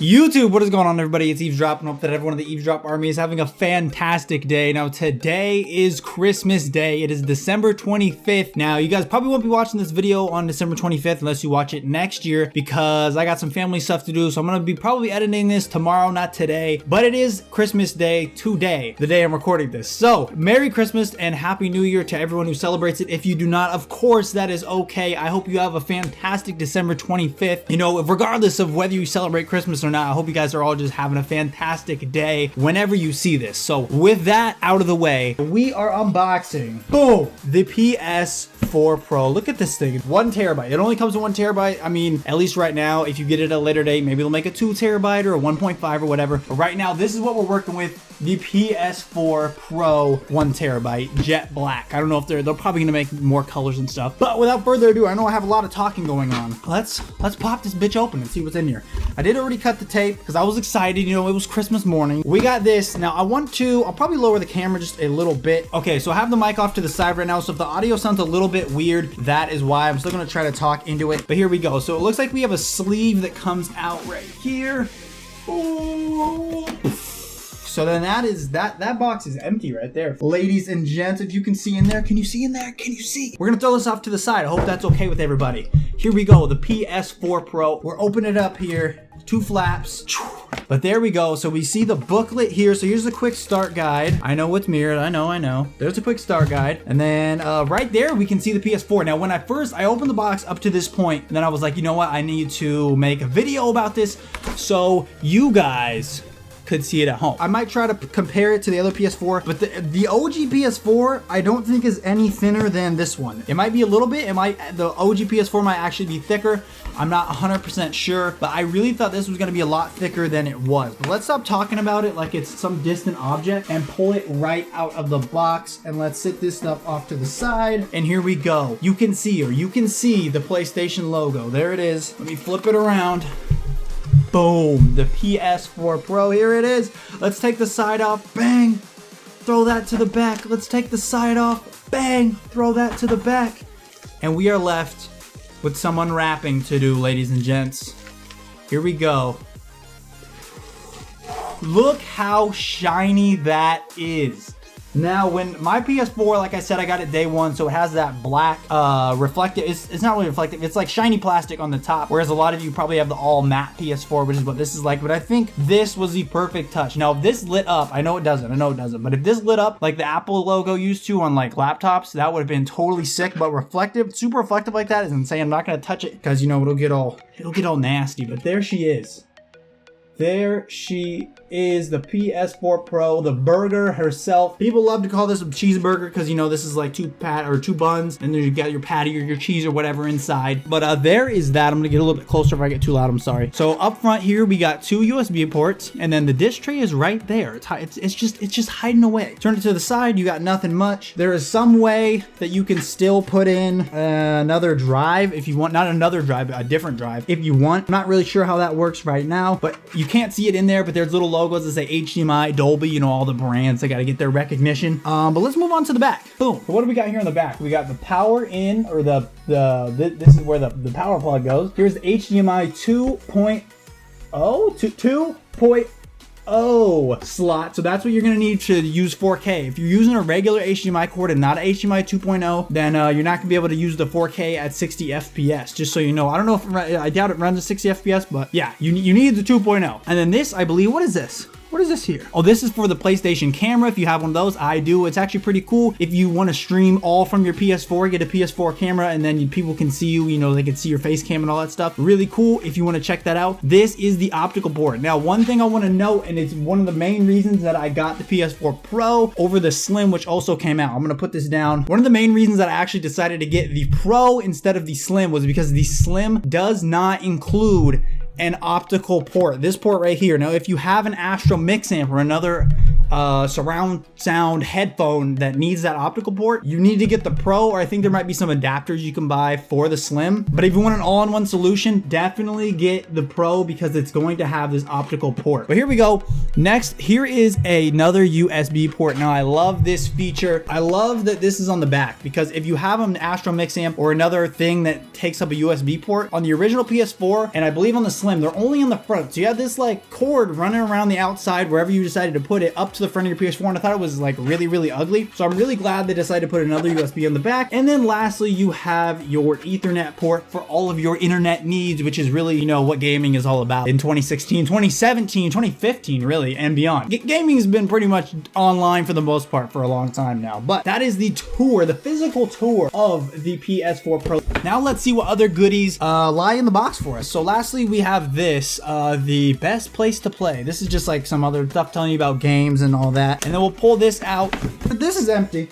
YouTube, what is going on, everybody? It's EavesDrop, and hope that everyone in the EavesDrop army is having a fantastic day. Now, today is Christmas Day. It is December 25th. Now, you guys probably won't be watching this video on December 25th unless you watch it next year, because I got some family stuff to do, so I'm going to be probably editing this tomorrow, not today. But it is Christmas Day today, the day I'm recording this. So, Merry Christmas and Happy New Year to everyone who celebrates it. If you do not, of course, that is okay. I hope you have a fantastic December 25th. You know, regardless of whether you celebrate Christmas or not, I hope you guys are all just having a fantastic day whenever you see this. So with that out of the way, we are unboxing, boom, the PS4 Pro. Look at this thing, 1 terabyte. It only comes with 1 terabyte. I mean, at least right now. If you get it at a later date, maybe they'll make a 2 terabyte or a 1.5 or whatever. But right now, this is what we're working with, the PS4 Pro 1 terabyte jet black. I don't know if they're probably gonna make more colors and stuff. But without further ado, I know I have a lot of talking going on. Let's pop this bitch open and see what's in here. I did already cut the tape because I was excited. You know, it was Christmas morning. We got this. Now I'll probably lower the camera just a little bit. Okay, so I have the mic off to the side right now, so if the audio sounds a little bit weird, that is why. I'm still gonna try to talk into it, but here we go. So it looks like we have a sleeve that comes out right here. Ooh. So then that box is empty right there. Ladies and gents, if you can see in there, can you see in there? Can you see? We're gonna throw this off to the side. I hope that's okay with everybody. Here we go, the PS4 Pro. We're opening it up here. 2 flaps. But there we go. So we see the booklet here. So here's a quick start guide. I know it's mirrored. I know. There's a quick start guide. And then right there, we can see the PS4. Now, when I opened the box up to this point, and then I was like, you know what? I need to make a video about this so you guys could see it at home. I might try to compare it to the other PS4, but the OG PS4 I don't think is any thinner than this one. It might be a little bit. The OG PS4 might actually be thicker. I'm not 100% sure, but I really thought this was gonna be a lot thicker than it was. But let's stop talking about it like it's some distant object and pull it right out of the box, and let's sit this stuff off to the side. And here we go. You can see the PlayStation logo. There it is. Let me flip it around. Boom, the PS4 Pro, here it is. Let's take the side off, bang, throw that to the back. Let's take the side off, bang, throw that to the back. And we are left with some unwrapping to do, ladies and gents. Here we go. Look how shiny that is. Now, when my PS4, like I said, I got it day one, so it has that black reflective. It's not really reflective. It's like shiny plastic on the top, whereas a lot of you probably have the all matte PS4, which is what this is like. But I think this was the perfect touch. Now, if this lit up, I know it doesn't, but if this lit up like the Apple logo used to on like laptops, that would have been totally sick. But reflective, super reflective like that is insane. I'm not gonna touch it because, you know, it'll get all nasty. But there she is. There she is, the PS4 Pro, the burger herself. People love to call this a cheeseburger because, you know, this is like 2 buns, and then you got your patty or your cheese or whatever inside. But there is that. I'm gonna get a little bit closer if I get too loud. I'm sorry. So up front here, we got 2 USB ports, and then the disk tray is right there. It's just hiding away. Turn it to the side. You got nothing much. There is some way that you can still put in another drive if you want. Not another drive, but a different drive if you want. I'm not really sure how that works right now, but you can't see it in there, but there's little logos that say HDMI, Dolby, you know, all the brands. They got to get their recognition. But let's move on to the back. Boom. So what do we got here in the back? We got the power in, or this is where the power plug goes. Here's the HDMI 2.0 slot. So that's what you're going to need to use 4K. If you're using a regular HDMI cord and not an HDMI 2.0, then you're not going to be able to use the 4K at 60 FPS, just so you know. I don't know if I doubt it runs at 60 FPS, but yeah, you need the 2.0. And then this, I believe, what is this? What is this here? Oh, this is for the PlayStation camera. If you have one of those, I do. It's actually pretty cool. If you want to stream all from your PS4, get a PS4 camera, and then people can see you, you know, they can see your face cam and all that stuff. Really cool if you want to check that out. This is the optical port. Now, one thing I want to note, and it's one of the main reasons that I got the PS4 Pro over the Slim, which also came out. I'm going to put this down. One of the main reasons that I actually decided to get the Pro instead of the Slim was because the Slim does not include an optical port. This port right here. Now, if you have an Astro Mix amp or another surround sound headphone that needs that optical port, you need to get the Pro, or I think there might be some adapters you can buy for the Slim. But if you want an all-in-one solution, definitely get the Pro because it's going to have this optical port. But here we go. Next, here is another USB port. Now I love this feature. I love that this is on the back, because if you have an Astro Mix amp or another thing that takes up a USB port on the original PS4, and I believe on the Slim, they're only on the front. So you have this like cord running around the outside wherever you decided to put it up to the front of your PS4, and I thought it was like really, really ugly. So I'm really glad they decided to put another USB on the back. And then lastly, you have your Ethernet port for all of your internet needs, which is really, you know, what gaming is all about in 2016, 2017, 2015, really, and beyond. Gaming has been pretty much online for the most part for a long time now, but that is the tour, the physical tour of the PS4 Pro. Now let's see what other goodies lie in the box for us. So lastly, we have this, the best place to play. This is just like some other stuff telling you about games and all that. And then we'll pull this out. But this is empty.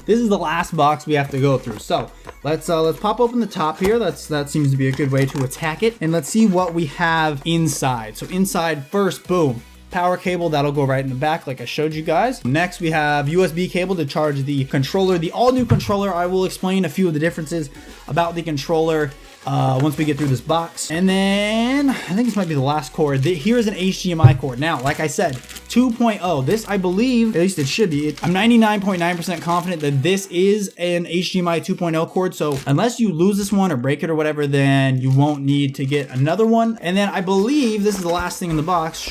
This is the last box we have to go through. So let's pop open the top here. That seems to be a good way to attack it. And let's see what we have inside. So inside first, boom. Power cable, that'll go right in the back like I showed you guys. Next, we have USB cable to charge the controller, the all new controller. I will explain a few of the differences about the controller once we get through this box. And then I think this might be the last cord. Here's an HDMI cord. Now, like I said, 2.0. This, I believe, at least it should be. I'm 99.9% confident that this is an HDMI 2.0 cord. So unless you lose this one or break it or whatever, then you won't need to get another one. And then I believe this is the last thing in the box.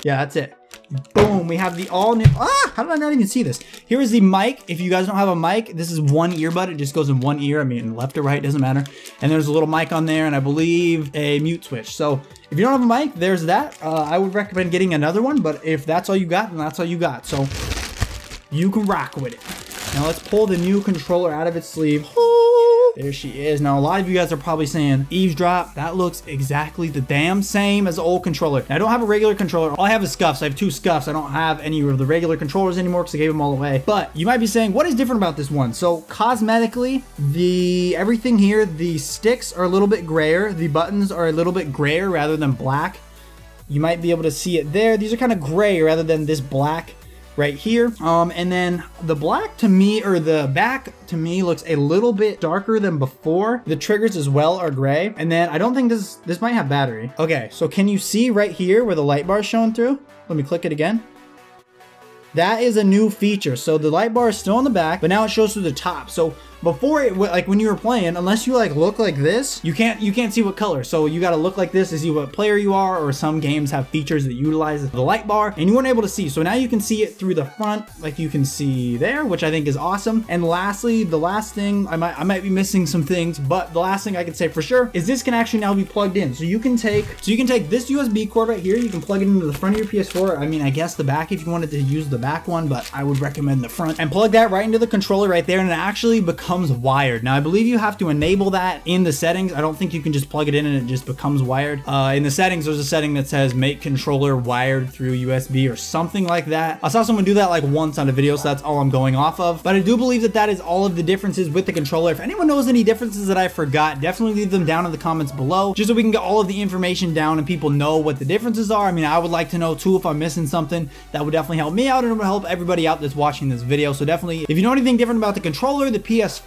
Yeah, that's it. Boom, we have the all new, how did I not even see this? Here is the mic. If you guys don't have a mic, this is one earbud. It just goes in one ear. I mean, left or right, doesn't matter. And there's a little mic on there, and I believe a mute switch. So if you don't have a mic, there's that. I would recommend getting another one, but if that's all you got, then that's all you got. So you can rock with it. Now let's pull the new controller out of its sleeve. There she is. Now, a lot of you guys are probably saying, EavesDrop, that looks exactly the damn same as the old controller. Now, I don't have a regular controller. All I have is scuffs. I have 2 scuffs. I don't have any of the regular controllers anymore because I gave them all away. But you might be saying, what is different about this one? So, cosmetically, everything here, the sticks are a little bit grayer. The buttons are a little bit grayer rather than black. You might be able to see it there. These are kind of gray rather than this black right here. And then the black to me, or the back to me, looks a little bit darker than before. The triggers as well are gray. And then I don't think this might have battery. Okay, so can you see right here where the light bar is showing through? Let me click it again. That is a new feature. So the light bar is still on the back, but now it shows through the top. So before it, like when you were playing, unless you like look like this, you can't see what color. So you got to look like this to see what player you are, or some games have features that utilize the light bar and you weren't able to see. So now you can see it through the front, like you can see there, which I think is awesome. And lastly, the last thing, I might be missing some things, but the last thing I can say for sure is this can actually now be plugged in. So you can take this USB cord right here, you can plug it into the front of your PS4. I mean, I guess the back if you wanted to use the back one, but I would recommend the front, and plug that right into the controller right there, and it actually becomes wired. Now I believe you have to enable that in the settings. I don't think you can just plug it in and it just becomes wired. In the settings, there's a setting that says make controller wired through USB or something like that. I saw someone do that like once on a video, so that's all I'm going off of. But I do believe that is all of the differences with the controller. If anyone knows any differences that I forgot, definitely leave them down in the comments below, just so we can get all of the information down and people know what the differences are. I mean, I would like to know too if I'm missing something. That would definitely help me out, and it would help everybody out that's watching this video. So definitely, if you know anything different about the controller, the PS4,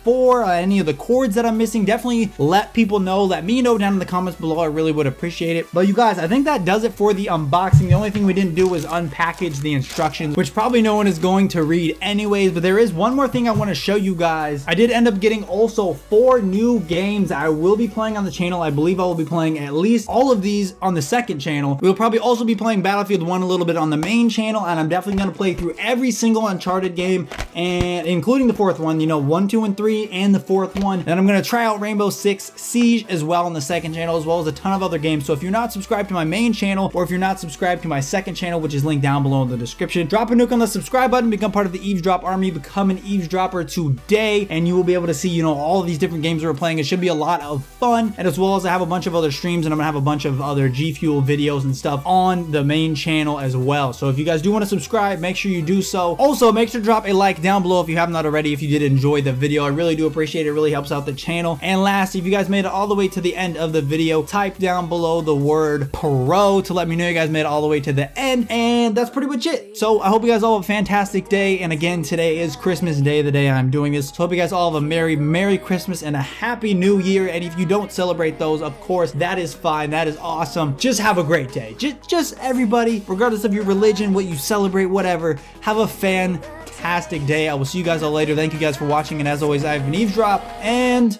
any of the cords that I'm missing, definitely let people know. Let me know down in the comments below. I really would appreciate it. But you guys, I think that does it for the unboxing. The only thing we didn't do was unpackage the instructions, which probably no one is going to read anyways. But there is one more thing I want to show you guys. I did end up getting also 4 new games I will be playing on the channel. I believe I will be playing at least all of these on the second channel. We'll probably also be playing Battlefield 1 a little bit on the main channel, and I'm definitely going to play through every single Uncharted game, and including the 4th one, you know, 1, 2, and 3, and the 4th one. And I'm going to try out Rainbow Six Siege as well on the second channel, as well as a ton of other games. So if you're not subscribed to my main channel, or if you're not subscribed to my second channel, which is linked down below in the description, drop a nuke on the subscribe button, become part of the EavesDrop army, become an eavesdropper today, and you will be able to see, you know, all of these different games we're playing. It should be a lot of fun. And as well as I have a bunch of other streams, and I'm gonna have a bunch of other G Fuel videos and stuff on the main channel as well. So if you guys do want to subscribe, make sure you do so. Also, make sure to drop a like down below if you have not already, if you did enjoy the video. I really do appreciate it. It really helps out the channel. And last, if you guys made it all the way to the end of the video, type down below the word Pro to let me know you guys made it all the way to the end. And that's pretty much it. So I hope you guys all have a fantastic day. And again, today is Christmas Day, the day I'm doing this. So hope you guys all have a Merry Christmas and a Happy New Year. And if you don't celebrate those, of course, that is fine. That is awesome. Just have a great day. Just everybody, regardless of your religion, what you celebrate, whatever, have a fantastic day. I will see you guys all later. Thank you guys for watching. And as always, I've been EavesDrop, and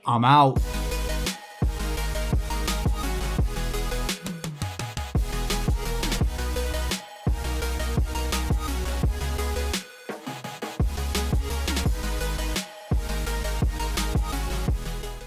I'm out.